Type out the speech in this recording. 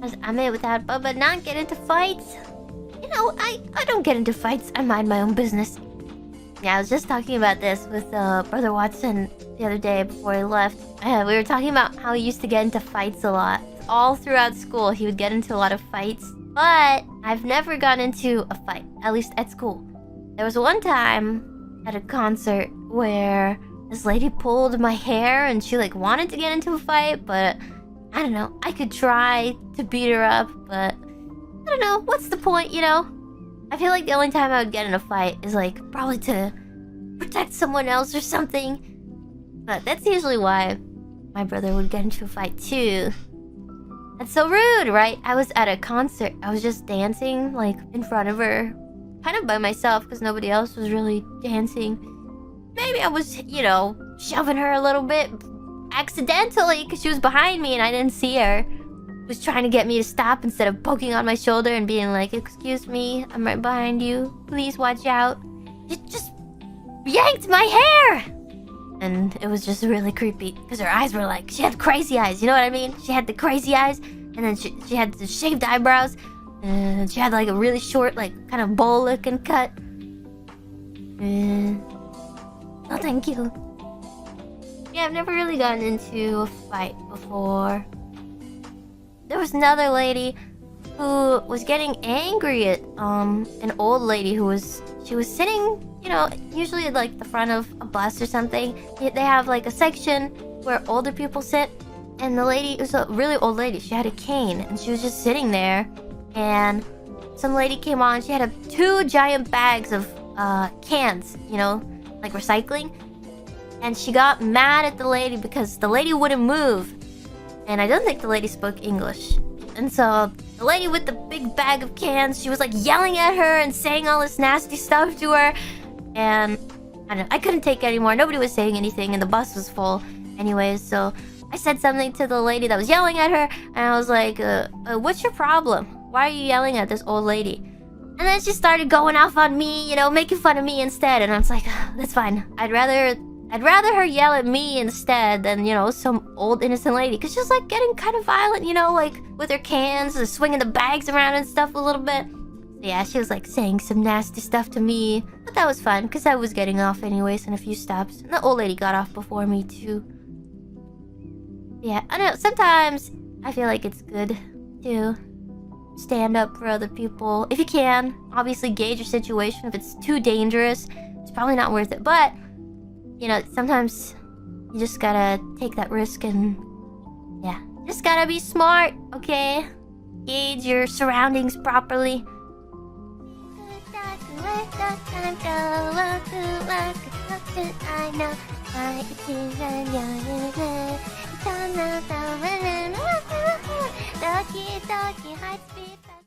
As Ame without Bubba not get into fights. You know, I don't get into fights. I mind my own business. Yeah, I was just talking about this with Brother Watson the other day before he left. We were talking about how he used to get into fights a lot. All throughout school, he would get into a lot of fights. But I've never gotten into a fight, at least at school. There was one time at a concert where this lady pulled my hair and she like wanted to get into a fight, but I don't know. I could try to beat her up, but I don't know. What's the point, you know? I feel like the only time I would get in a fight is like probably to protect someone else or something. But that's usually why my brother would get into a fight too. That's so rude, right? I was at a concert. I was just dancing like in front of her. Kind of by myself because nobody else was really dancing. Maybe I was, you know, shoving her a little bit accidentally because she was behind me and I didn't see her. Was trying to get me to stop instead of poking on my shoulder and being like, "Excuse me, I'm right behind you. Please watch out." It just yanked my hair! And it was just really creepy because her eyes were like, she had crazy eyes, you know what I mean? She had the crazy eyes and then she had the shaved eyebrows and she had like a really short, like kind of bowl looking cut. No, thank you. Yeah, I've never really gotten into a fight before. There was another lady who was getting angry at an old lady who was sitting, you know, usually at like the front of a bus or something. They have like a section where older people sit, and the lady, it was a really old lady. She had a cane and she was just sitting there, and some lady came on. She had 2 giant bags of cans, you know, like recycling, and she got mad at the lady because the lady wouldn't move. And I don't think the lady spoke English. And so the lady with the big bag of cans, she was like yelling at her and saying all this nasty stuff to her. And I don't know, I couldn't take it anymore. Nobody was saying anything and the bus was full anyways. So I said something to the lady that was yelling at her. And I was like, what's your problem? Why are you yelling at this old lady? And then she started going off on me, you know, making fun of me instead. And I was like, that's fine. I'd rather her yell at me instead than, you know, some old innocent lady. Because she was like getting kind of violent, you know, like with her cans and swinging the bags around and stuff a little bit. So yeah, she was like saying some nasty stuff to me. But that was fun because I was getting off anyways in a few stops. And the old lady got off before me too. Yeah, I don't know. Sometimes I feel like it's good to stand up for other people. If you can, obviously gauge your situation. If it's too dangerous, it's probably not worth it. But you know, sometimes you just gotta take that risk and yeah, just gotta be smart, okay? Gauge your surroundings properly. I know